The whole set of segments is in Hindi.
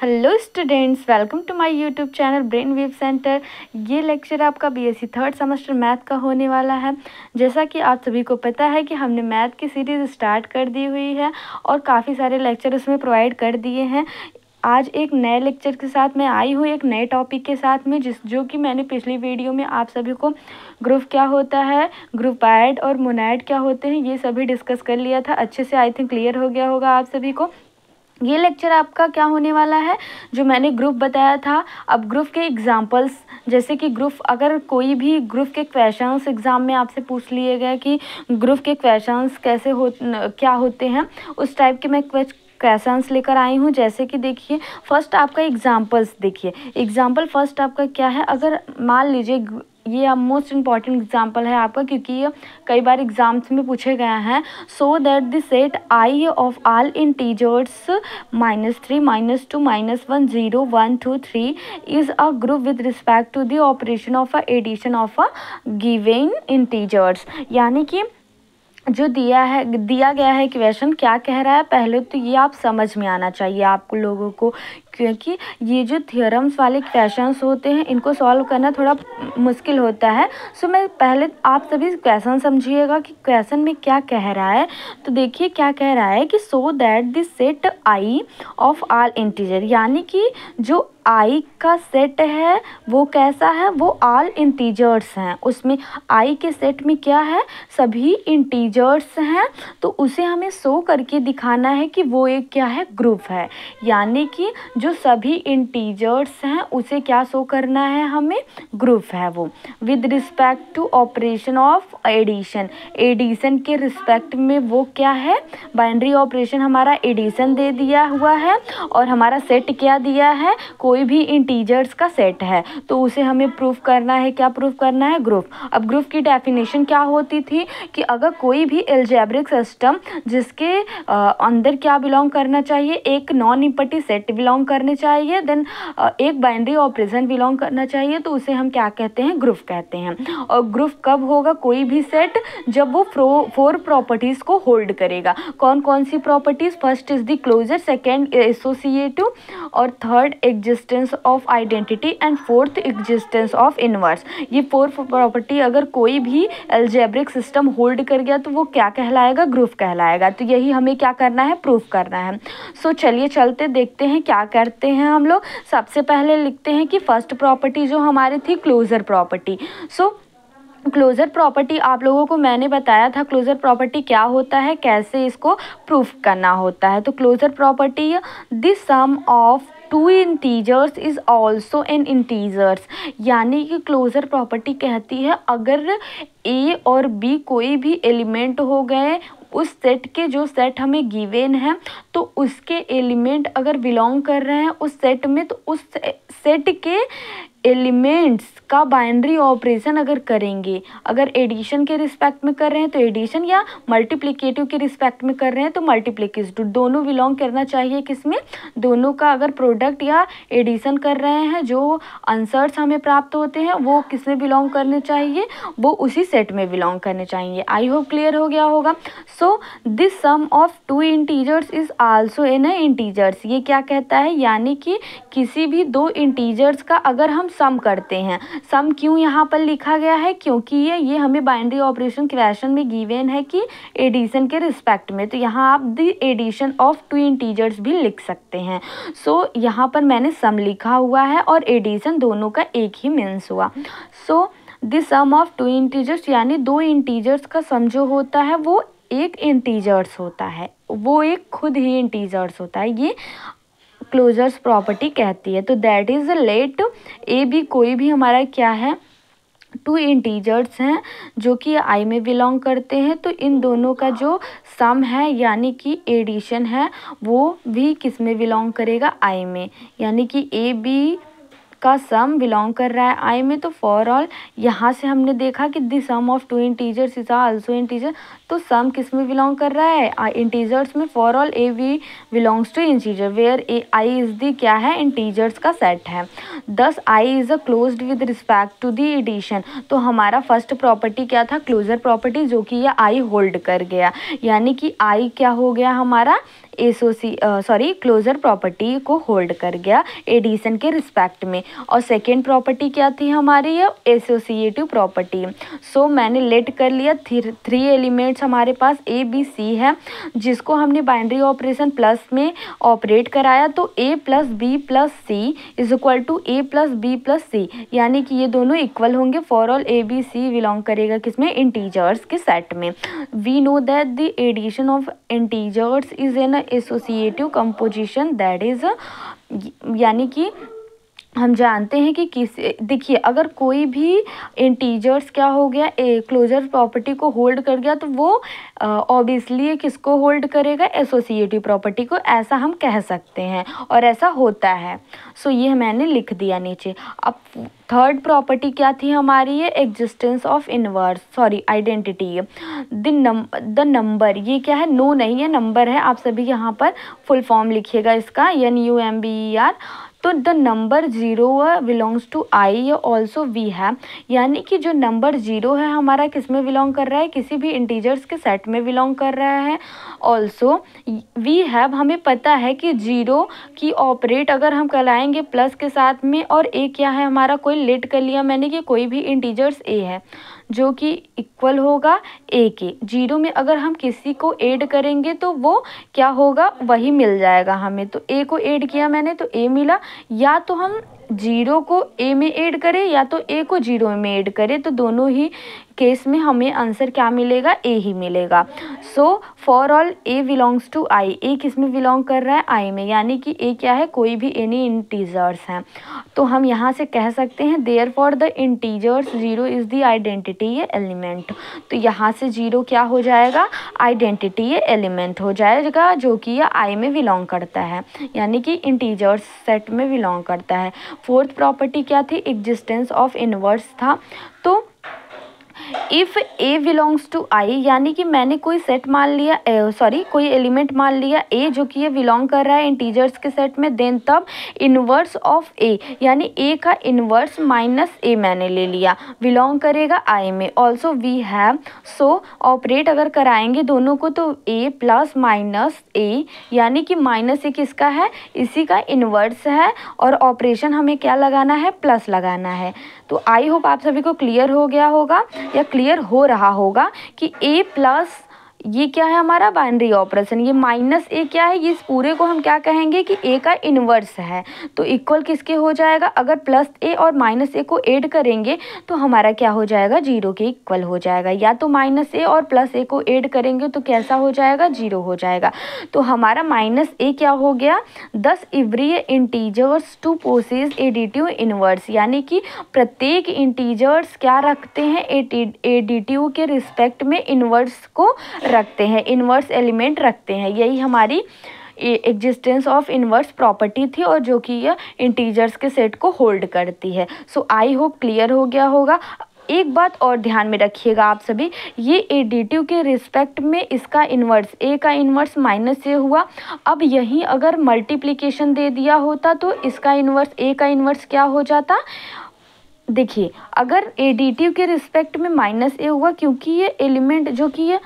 Hello students, welcome to my YouTube channel Brain Wave Centre. ये लेक्चर आपका बीएससी थर्ड सेमेस्टर मैथ का होने वाला है। जैसा कि आप सभी को पता है कि हमने मैथ की सीरीज़ स्टार्ट कर दी हुई है और काफ़ी सारे लेक्चर उसमें प्रोवाइड कर दिए हैं। आज एक नए लेक्चर के साथ मैं आई हूँ, एक नए टॉपिक के साथ में, जो कि मैंने पिछली वीडियो में आप सभी को ग्रुप क्या होता है, ग्रुपाइड और मोनैड क्या होते हैं, ये सभी डिस्कस कर लिया था। अच्छे से आई थिंक क्लियर हो गया होगा आप सभी को। ये लेक्चर आपका क्या होने वाला है, जो मैंने ग्रुप बताया था। अब ग्रुप के एग्जांपल्स, जैसे कि ग्रुप, अगर कोई भी ग्रुप के क्वेश्चंस एग्ज़ाम में आपसे पूछ लिए गए कि ग्रुप के क्वेश्चंस क्या होते हैं, उस टाइप के मैं क्वेश्चंस लेकर आई हूँ। जैसे कि देखिए, फर्स्ट आपका एग्जांपल्स देखिए। एग्जांपल फर्स्ट आपका क्या है, अगर मान लीजिए ये मोस्ट इम्पॉर्टेंट एग्जांपल है आपका, क्योंकि ये कई बार एग्जाम्स में पूछे गए हैं। So that the set I of all integers -3, -2, -1, 0, 1, 2, 3 is a group with respect to the operation of a addition of a given integers. यानी कि जो दिया गया है क्वेश्चन क्या कह रहा है, पहले तो ये आप समझ में आना चाहिए आप लोगों को, क्योंकि ये जो थ्योरम्स वाले क्वेश्चंस होते हैं इनको सॉल्व करना थोड़ा मुश्किल होता है। सो मैं पहले आप सभी क्वेश्चन समझिएगा कि क्वेश्चन में क्या कह रहा है। तो देखिए क्या कह रहा है कि सो that the set I of all integer, यानी कि जो आई का सेट है वो कैसा है, वो ऑल इंटीजर्स हैं। उसमें आई के सेट में क्या है, सभी इंटीजर्स हैं। तो उसे हमें शो करके दिखाना है कि वो एक क्या है, ग्रुप है। यानी कि जो सभी इंटीजर्स हैं उसे क्या शो करना है, हमें ग्रुप है वो। With respect to operation of addition, addition के रिस्पेक्ट में वो क्या है, बाइनरी ऑपरेशन हमारा एडिशन दे दिया हुआ है और हमारा सेट क्या दिया है, कोई भी इंटीजर्स का सेट है। तो उसे हमें प्रूफ करना है, क्या प्रूफ करना है, ग्रुप। अब ग्रुप की डेफिनेशन क्या होती थी कि अगर कोई भी अलजेब्रिक सिस्टम जिसके अंदर क्या बिलोंग करना चाहिए, एक नॉन इम्पटी सेट बिलोंग करने चाहिए, देन एक बाइनरी ऑपरेशन बिलोंग करना चाहिए, तो उसे हम क्या कहते हैं, ग्रुप कहते हैं। और ग्रुप कब होगा, कोई भी सेट जब वो 4 प्रॉपर्टीज को होल्ड करेगा। कौन कौन सी properties, first is the closure, second associative, और third existence of identity, and fourth existence of inverse. ये 4 प्रॉपर्टी अगर कोई भी अलजेब्रिक सिस्टम होल्ड कर गया तो वो क्या कहलाएगा, ग्रुप कहलाएगा। तो यही हमें क्या करना है, प्रूफ करना है। सो चलिए चलते देखते हैं क्या करते हैं हम लोग। सबसे पहले लिखते हैं कि फर्स्ट प्रॉपर्टी जो हमारी थी, क्लोजर प्रॉपर्टी। सो क्लोजर प्रॉपर्टी आप लोगों को मैंने बताया था क्लोजर प्रॉपर्टी क्या होता है, कैसे इसको प्रूफ करना होता है। तो closure property, the sum of 2 integers is also an integers. यानी कि क्लोजर प्रॉपर्टी कहती है अगर ए और बी कोई भी एलिमेंट हो गए उस सेट के, जो सेट हमें गिवन है, तो उसके एलिमेंट अगर बिलोंग कर रहे हैं उस सेट में, तो उस सेट के एलिमेंट्स का बाइनरी ऑपरेशन अगर करेंगे, अगर एडिशन के रिस्पेक्ट में कर रहे हैं तो एडिशन, या मल्टीप्लिकेटिव के रिस्पेक्ट में कर रहे हैं तो मल्टीप्लिकेटिव, दोनों बिलोंग करना चाहिए किसमें, दोनों का अगर प्रोडक्ट या एडिशन कर रहे हैं, जो आंसर्स हमें प्राप्त होते हैं वो किसमें बिलोंग करने चाहिए, वो उसी सेट में बिलोंग करने चाहिए। आई होप क्लियर हो गया होगा। So this sum of 2 integers is also an integers. ये क्या कहता है, यानी कि किसी भी 2 इंटीजर्स का अगर हम सम करते हैं, सम क्यों यहाँ पर लिखा गया है, क्योंकि ये हमें बाइनरी ऑपरेशन क्वेश्चन में गिवन है कि एडिशन के रिस्पेक्ट में, तो यहाँ आप द एडिशन ऑफ 2 इंटीजर्स भी लिख सकते हैं। सो यहाँ पर मैंने सम लिखा हुआ है और एडिशन, दोनों का एक ही मीन्स हुआ। So the sum of 2 integers, यानी 2 इंटीजर्स का सम जो होता है वो एक इंटीजर्स होता है, वो एक खुद ही इंटीजर्स होता है। ये क्लोजर्स प्रॉपर्टी कहती है। तो that is let a b, कोई भी हमारा क्या है, 2 इंटीजर्स हैं जो कि आई में बिलोंग करते हैं, तो इन दोनों का जो सम है यानी कि एडिशन है वो भी किस में बिलोंग करेगा, आई में। यानी कि ए बी का सम बिलोंग कर रहा है आई में। तो फॉर ऑल, यहाँ से हमने देखा कि the sum of 2 integers is also integer, तो सम किस में बिलोंग कर रहा है, इंटीजर्स में। For all A B belongs to integer where A I is the क्या है, इंटीजर्स का सेट है। Thus I is a closed with respect to the addition. तो हमारा फर्स्ट प्रॉपर्टी क्या था, क्लोजर प्रॉपर्टी, जो कि ये आई होल्ड कर गया, यानी कि आई क्या हो गया हमारा, क्लोजर प्रॉपर्टी को होल्ड कर गया एडिशन के रिस्पेक्ट में। और सेकेंड प्रॉपर्टी क्या थी हमारी, ये एसोसिएटिव प्रॉपर्टी। सो मैंने लेट कर लिया 3 एलिमेंट्स हमारे पास ए बी सी है, जिसको हमने बाइनरी ऑपरेशन प्लस में ऑपरेट कराया, तो A plus B plus C is equal to A plus B plus C, यानी कि ये दोनों इक्वल होंगे for all A B C belong करेगा किसमें, इंटीजर्स के सेट में। We know that the addition of integers is an associative composition, that is, यानी कि हम जानते हैं कि देखिए अगर कोई भी इंटीजर्स क्या हो गया, क्लोजर प्रॉपर्टी को होल्ड कर गया, तो वो ऑब्वियसली किसको होल्ड करेगा, एसोसिएटिव प्रॉपर्टी को, ऐसा हम कह सकते हैं और ऐसा होता है। सो ये मैंने लिख दिया नीचे। अब थर्ड प्रॉपर्टी क्या थी हमारी, ये existence of identity. The number, ये क्या है, नो नहीं है, नंबर है। आप सभी यहाँ पर फुल फॉर्म लिखिएगा इसका, NUMBER। तो the number 0 belongs to I also we है, यानी कि जो नंबर 0 है हमारा किस में बिलोंग कर रहा है, किसी भी इंटीजर्स के सेट में बिलोंग कर रहा है। ऑल्सो वी हैव, हमें पता है कि 0 की ऑपरेट अगर हम कराएंगे प्लस के साथ में, और ए क्या है हमारा, कोई लेट कर लिया मैंने कि कोई भी इंटीजर्स ए है जो कि इक्वल होगा ए के। 0 में अगर हम किसी को ऐड करेंगे तो वो क्या होगा, वही मिल जाएगा हमें। तो ए को ऐड किया मैंने तो ए मिला, या तो हम 0 को ए में ऐड करें या तो ए को 0 में ऐड करें, तो दोनों ही केस में हमें आंसर क्या मिलेगा, ए ही मिलेगा। So for all A belongs to I, A किस में बिलोंग कर रहा है, आई में, यानी कि ए क्या है, कोई भी एनी इंटीजर्स हैं। तो हम यहाँ से कह सकते हैं therefore the integers 0 is the identity element. तो यहाँ से 0 क्या हो जाएगा, आइडेंटिटी एलिमेंट हो जाएगा, जो कि ये आई में बिलोंग करता है, यानी कि इंटीजर्स सेट में बिलोंग करता है। फोर्थ प्रॉपर्टी क्या थी, एग्जिस्टेंस ऑफ इनवर्स था। तो इफ़ ए बिलोंग्स टू आई, यानी कि मैंने कोई सेट मान लिया, कोई एलिमेंट मान लिया ए जो कि ये बिलोंग कर रहा है इंटीजर्स के सेट में, देन तब इन्वर्स ऑफ ए, यानी ए का इन्वर्स माइनस ए मैंने ले लिया, बिलोंग करेगा आई में। Also we have, so operate अगर कराएंगे दोनों को तो ए प्लस माइनस ए, यानी कि माइनस ए किसका है, इसी का इन्वर्स है, और ऑपरेशन हमें क्या लगाना है, प्लस लगाना है। तो आई होप आप सभी को क्लियर हो गया होगा या क्लियर हो रहा होगा कि ए प्लस ये क्या है हमारा, बाइनरी ऑपरेशन, ये माइनस ए क्या है, ये इस पूरे को हम क्या कहेंगे कि ए का इन्वर्स है। तो इक्वल किसके हो जाएगा, अगर प्लस ए और माइनस ए को ऐड करेंगे तो हमारा क्या हो जाएगा, 0 के इक्वल हो जाएगा, या तो माइनस ए और प्लस ए को ऐड करेंगे तो कैसा हो जाएगा, 0 हो जाएगा। तो हमारा माइनस ए क्या हो गया, 10 every integers to possess additive inverse, यानी कि प्रत्येक इंटीजर्स क्या रखते हैं, एडिटिव के रिस्पेक्ट में इन्वर्स को रखते हैं, इन्वर्स एलिमेंट रखते हैं। यही हमारी एग्जिस्टेंस ऑफ इन्वर्स प्रॉपर्टी थी, और जो कि यह इंटीजर्स के सेट को होल्ड करती है। सो आई होप क्लियर हो गया होगा। एक बात और ध्यान में रखिएगा आप सभी, ये एडिटिव के रिस्पेक्ट में इसका इन्वर्स, ए का इन्वर्स माइनस ए हुआ। अब यहीं अगर मल्टीप्लिकेशन दे दिया होता तो इसका इन्वर्स, ए का इन्वर्स क्या हो जाता, देखिए अगर एडिटिव के रिस्पेक्ट में माइनस ए हुआ, क्योंकि ये एलिमेंट जो कि ये,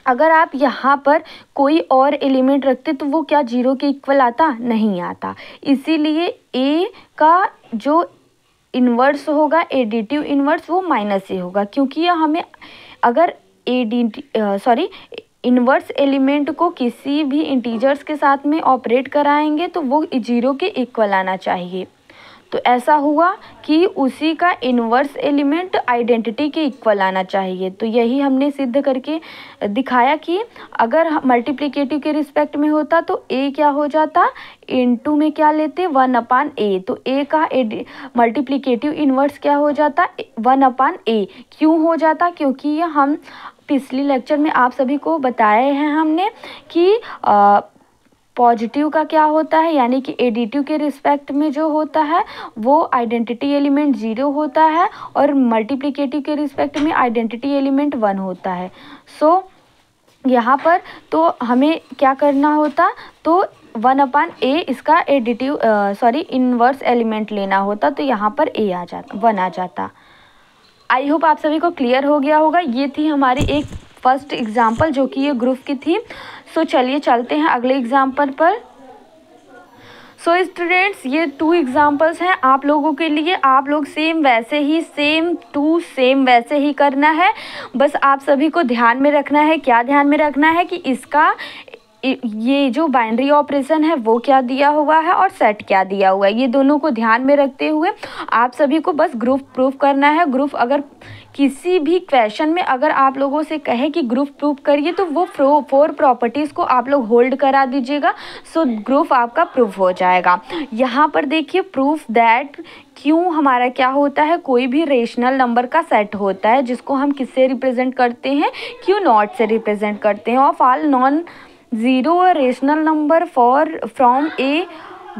अगर आप यहाँ पर कोई और एलिमेंट रखते तो वो क्या 0 के इक्वल आता, नहीं आता। इसीलिए ए का जो इन्वर्स होगा, एडिटिव इन्वर्स, वो माइनस ए होगा, क्योंकि यह हमें अगर इन्वर्स एलिमेंट को किसी भी इंटीजर्स के साथ में ऑपरेट कराएंगे तो वो 0 के इक्वल आना चाहिए। तो ऐसा हुआ कि उसी का इन्वर्स एलिमेंट आइडेंटिटी के इक्वल आना चाहिए। तो यही हमने सिद्ध करके दिखाया कि अगर मल्टीप्लिकेटिव के रिस्पेक्ट में होता तो ए क्या हो जाता, इनटू में क्या लेते, 1/a। तो ए का मल्टीप्लिकेटिव इन्वर्स क्या हो जाता, 1/a। क्यों हो जाता, क्योंकि ये हम पिछली लेक्चर में आप सभी को बताए हैं हमने कि पॉजिटिव का क्या होता है, यानी कि एडिटिव के रिस्पेक्ट में जो होता है वो आइडेंटिटी एलिमेंट 0 होता है, और मल्टीप्लिकेटिव के रिस्पेक्ट में आइडेंटिटी एलिमेंट 1 होता है। सो यहाँ पर तो हमें क्या करना होता, तो 1/a इसका इन्वर्स एलिमेंट लेना होता, तो यहाँ पर a आ जाता, 1 आ जाता। आई होप आप सभी को क्लियर हो गया होगा। ये थी हमारी एक फर्स्ट एग्जाम्पल जो कि ये ग्रुप की थी। सो चलिए चलते हैं अगले एग्जाम्पल पर। सो स्टूडेंट्स, ये 2 एग्जाम्पल्स हैं आप लोगों के लिए। आप लोग सेम वैसे ही करना है। बस आप सभी को ध्यान में रखना है, क्या ध्यान में रखना है कि इसका ये जो बाइनरी ऑपरेशन है वो क्या दिया हुआ है और सेट क्या दिया हुआ है, ये दोनों को ध्यान में रखते हुए आप सभी को बस ग्रुप प्रूफ करना है। ग्रुप अगर किसी भी क्वेश्चन में अगर आप लोगों से कहे कि ग्रुप प्रूफ करिए तो वो 4 प्रॉपर्टीज़ को आप लोग होल्ड करा दीजिएगा। सो ग्रुप आपका प्रूफ हो जाएगा। यहाँ पर देखिए, प्रूफ दैट क्यों हमारा क्या होता है, कोई भी रेशनल नंबर का सेट होता है जिसको हम किससे रिप्रेजेंट करते हैं, क्यू नॉट से रिप्रेजेंट करते हैं। Of all non zero rational number from A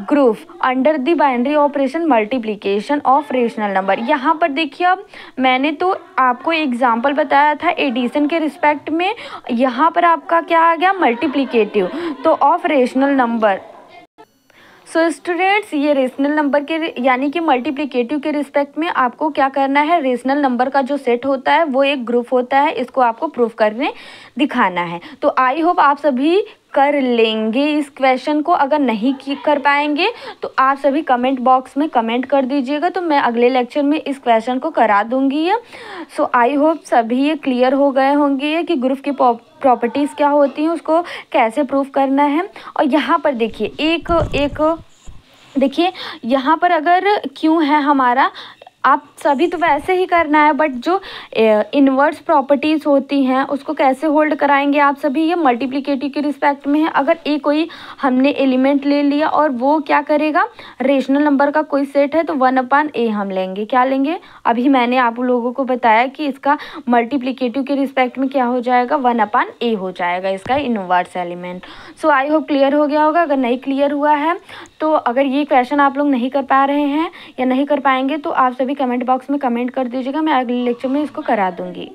group under the binary operation multiplication of rational number. यहाँ पर देखिए, अब मैंने तो आपको एग्जांपल बताया था एडिशन के रिस्पेक्ट में, यहाँ पर आपका क्या आ गया, मल्टीप्लिकेटिव, तो of rational number. So students, ये रेशनल नंबर के यानी कि मल्टीप्लिकेटिव के रिस्पेक्ट में आपको क्या करना है, रेशनल नंबर का जो सेट होता है वो एक ग्रुप होता है, इसको आपको प्रूफ करने दिखाना है। तो आई होप आप सभी कर लेंगे इस क्वेश्चन को। अगर नहीं कर पाएंगे तो आप सभी कमेंट बॉक्स में कमेंट कर दीजिएगा, तो मैं अगले लेक्चर में इस क्वेश्चन को करा दूंगी। सो आई होप सभी ये क्लियर हो गए होंगे कि ग्रुप की प्रॉपर्टीज़ क्या होती हैं, उसको कैसे प्रूफ करना है। और यहाँ पर देखिए देखिए यहाँ पर अगर क्यों है हमारा, आप सभी तो वैसे ही करना है, बट जो इन्वर्स प्रॉपर्टीज़ होती हैं उसको कैसे होल्ड कराएंगे आप सभी, ये मल्टीप्लिकेटिव के रिस्पेक्ट में है। अगर ए कोई हमने एलिमेंट ले लिया और वो क्या करेगा, रेशनल नंबर का कोई सेट है, तो 1/a हम लेंगे, क्या लेंगे, अभी मैंने आप लोगों को बताया कि इसका मल्टीप्लिकेटिव के रिस्पेक्ट में क्या हो जाएगा, 1/a हो जाएगा इसका inverse element. So I hope clear हो गया होगा। अगर नहीं क्लियर हुआ है तो अगर ये क्वेश्चन आप लोग नहीं कर पा रहे हैं या नहीं कर पाएंगे तो आप सभी कमेंट बॉक्स में कमेंट कर दीजिएगा, मैं अगले लेक्चर में इसको करा दूंगी।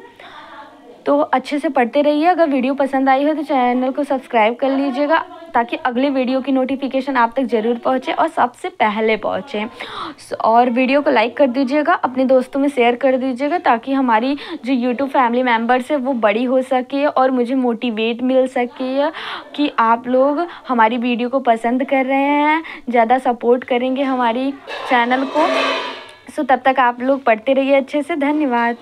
तो अच्छे से पढ़ते रहिए। अगर वीडियो पसंद आई हो तो चैनल को सब्सक्राइब कर लीजिएगा ताकि अगले वीडियो की नोटिफिकेशन आप तक ज़रूर पहुंचे और सबसे पहले पहुंचे। और वीडियो को लाइक कर दीजिएगा, अपने दोस्तों में शेयर कर दीजिएगा ताकि हमारी जो यूट्यूब फैमिली मेम्बर्स है वो बड़ी हो सके और मुझे मोटिवेट मिल सके कि आप लोग हमारी वीडियो को पसंद कर रहे हैं, ज़्यादा सपोर्ट करेंगे हमारी चैनल को। सो तब तक आप लोग पढ़ते रहिए अच्छे से। धन्यवाद।